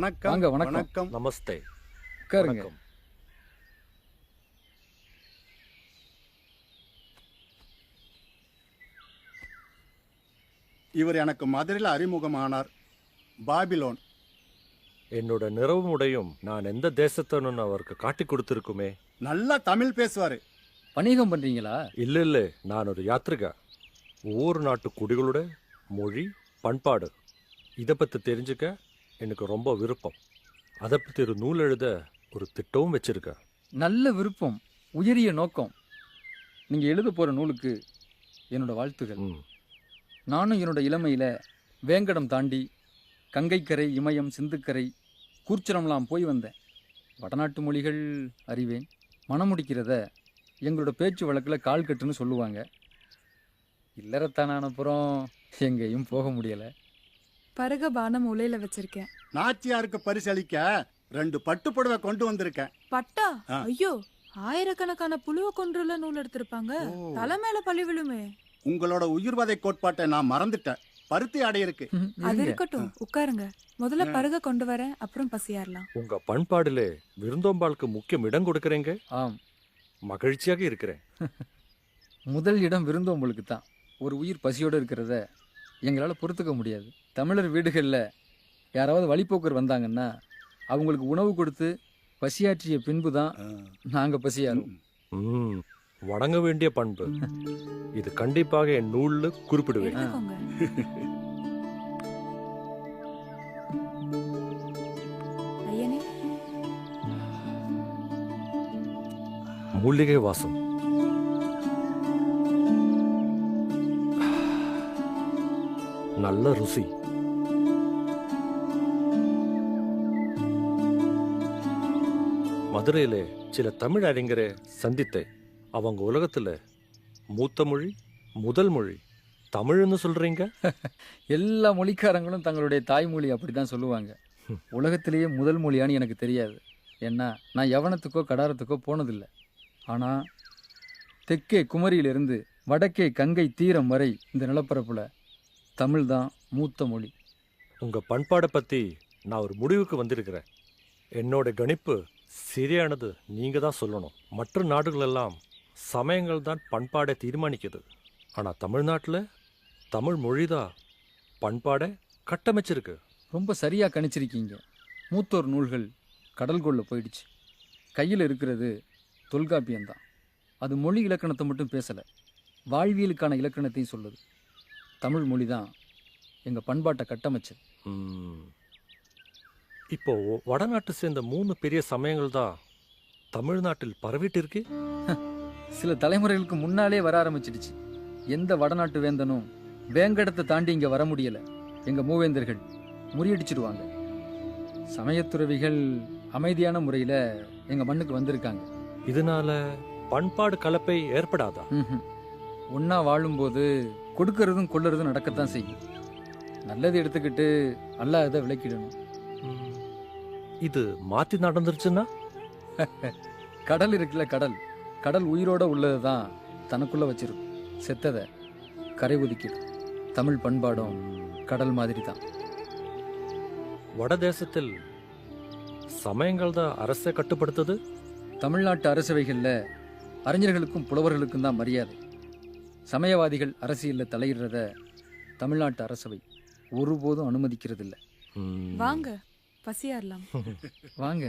வணக்கம். வாங்க, வணக்கம். வணக்கம். நமஸ்தே. உட்காருங்க. வணக்கம். இவர் எனக்கு மதுரையில் அறிமுகமானார். பாபிலோன். என்னோட நிறவும் உடையும் நான் எந்த தேசத்தனுன்னு அவருக்கு காட்டி கொடுத்துருக்குமே. நல்லா தமிழ் பேசுவாரு. வணிகம் பண்றீங்களா? இல்ல நான் ஒரு யாத்ரிகா. ஒவ்வொரு நாட்டு குடிகளோட மொழி பண்பாடு இதை பற்றி தெரிஞ்சுக்க எனக்கு ரொம்ப விருப்பம். அதை பற்றி ஒரு நூல் எழுத ஒரு திட்டமும் வச்சிருக்கேன். நல்ல விருப்பம், உயரிய நோக்கம். நீங்க எழுத போற நூலுக்கு என்னோட வாழ்த்துகள். ம். நானும் என்னோட இளமையில வேங்கடம் தாண்டி கங்கைக்கரை, இமயம், சிந்துக்கரை, கூர்ச்சரம்லாம் போய் வந்தேன். வடநாட்டு மொழிகள் அறிவேன். மணமுடிக்கிறத எங்களோட பேச்சு வழக்கில் கால் கட்டுன்னு சொல்லுவாங்க. இல்லறத்தான அப்புறம் எங்கேயும் போக முடியலை. பருக பானம் உலையில வச்சிருக்கேன். நாச்சியாருக்கு பரிசளிக்க 2 பட்டு புடவை கொண்டு வந்திருக்கேன். பட்டா? ஆ. ஐயோ, ஆயிரக்கணக்கான புழுவ கொன்றுல நூல் எடுத்திருப்பாங்க. ஓ. தலை மேல பழி விழுமே. உங்களோட உயிர்வதை கோட்பாட்டை நான் மறந்துட்டேன். பருத்தி ஆடை இருக்கு. அது இருங்க. இருக்கட்டும், உட்காருங்க. முதல்ல பருக கொண்டு வரேன், அப்புறம் பசியாரலாம். உங்க பண்பாடிலே விருந்தோம்பாளுக்கு முக்கியம் இடம் கொடுக்குறீங்க. ஆம், மகிழ்ச்சியாக இருக்கிறேன். முதல் இடம் விருந்தோம்பலுக்கு தான். ஒரு உயிர் பசியோடு இருக்கிறத எங்களால் பொறுத்துக்க முடியாது. தமிழர் வீடுகளில் யாராவது வழிப்போக்கர் வந்தாங்கன்னா அவங்களுக்கு உணவு கொடுத்து பசியாற்றிய பின்பு தான் நாங்கள் பசியாறுவோம். ம், வணங்க வேண்டிய பண்பு. இது கண்டிப்பாக என் நூல்ல குறிப்பிடுவேன். எடுத்துக்கோங்க. ஐயனே, மூலிகை வாசம். நல்ல ருசி. மதுரையிலே சில தமிழ் அறிஞரை சந்தித்தேன். அவங்க உலகத்துல மூத்த மொழி முதல் மொழி தமிழ்னு சொல்றீங்க. எல்லா மொழிக்காரங்களும் தங்களுடைய தாய்மொழி அப்படி தான் சொல்லுவாங்க. உலகத்திலேயே முதல் மொழியான்னு எனக்கு தெரியாது. ஏன்னா நான் யவனத்துக்கோ கடாரத்துக்கோ போனதில்லை. ஆனால் தெற்கே குமரியிலிருந்து வடக்கே கங்கை தீரம் வரை இந்த நிலப்பரப்பில் தமிழ் தான் மூத்த மொழி. உங்க பண்பாடை பத்தி நான் ஒரு முடிவுக்கு வந்திருக்கிறேன். என்னோட கணிப்பு சரியானது நீங்க தான் சொல்லணும். மற்ற நாடுகளெல்லாம் சமயங்கள் தான் பண்பாடை தீர்மானிக்குது. ஆனா தமிழ்நாட்டில் தமிழ் மொழி தான் பண்பாடை கட்டமைச்சிருக்கு. ரொம்ப சரியாக கணிச்சிருக்கீங்க. மூத்தோர் நூல்கள் கடல் கொள்ள போயிடுச்சு. கையில் இருக்கிறது தொல்காப்பியம்தான். அது மொழி இலக்கணத்தை மட்டும் பேசலை, வாழ்வியலுக்கான இலக்கணத்தையும் சொல்லுது. தமிழ் மொழி தான் எங்கள் பண்பாட்டை கட்டமைச்சது. ம். இப்போ வடநாட்டு சேர்ந்த 3 பெரிய சமயங்கள் தான் தமிழ்நாட்டில் பரவிட்டு இருக்கு. சில தலைமுறைகளுக்கு முன்னாலே வர ஆரம்பிச்சிடுச்சு. எந்த வடநாட்டு வேந்தனும் வேங்கடத்தை தாண்டி இங்கே வர முடியலை. எங்கள் மூவேந்தர்கள் முறியடிச்சிடுவாங்க. சமயத்துறவிகள் அமைதியான முறையில் எங்கள் மண்ணுக்கு வந்திருக்காங்க. இதனால பண்பாடு கலப்பை ஏற்படாதா? ஒன்றா வாழும்போது கொடுக்கறதும் கொள்ளுறதும் நடக்கத்தான் செய்யும். நல்லது எடுத்துக்கிட்டு அல்லாததை விளக்கிடணும். ம். இது மாத்தி நடந்துருச்சுன்னா? கடல் இருக்குல்ல, கடல் கடல் உயிரோட உள்ளது தான் தனக்குள்ள வச்சிருக்கும். செத்ததை கரை ஒதுக்கிடும். தமிழ் பண்பாடும் கடல் மாதிரி தான். வட தேசத்தில் சமயங்கள் தான் அரசை கட்டுப்படுத்துது. தமிழ்நாட்டு அரசவைகளில் அறிஞர்களுக்கும் புலவர்களுக்கும் தான் மரியாதை. சமயவாதிகள் அரசியலில் தலையிடுறத தமிழ்நாட்டு அரசவை ஒருபோதும் அனுமதிக்கிறதில்ல. ம். வாங்க பசியாரலாம். வாங்க.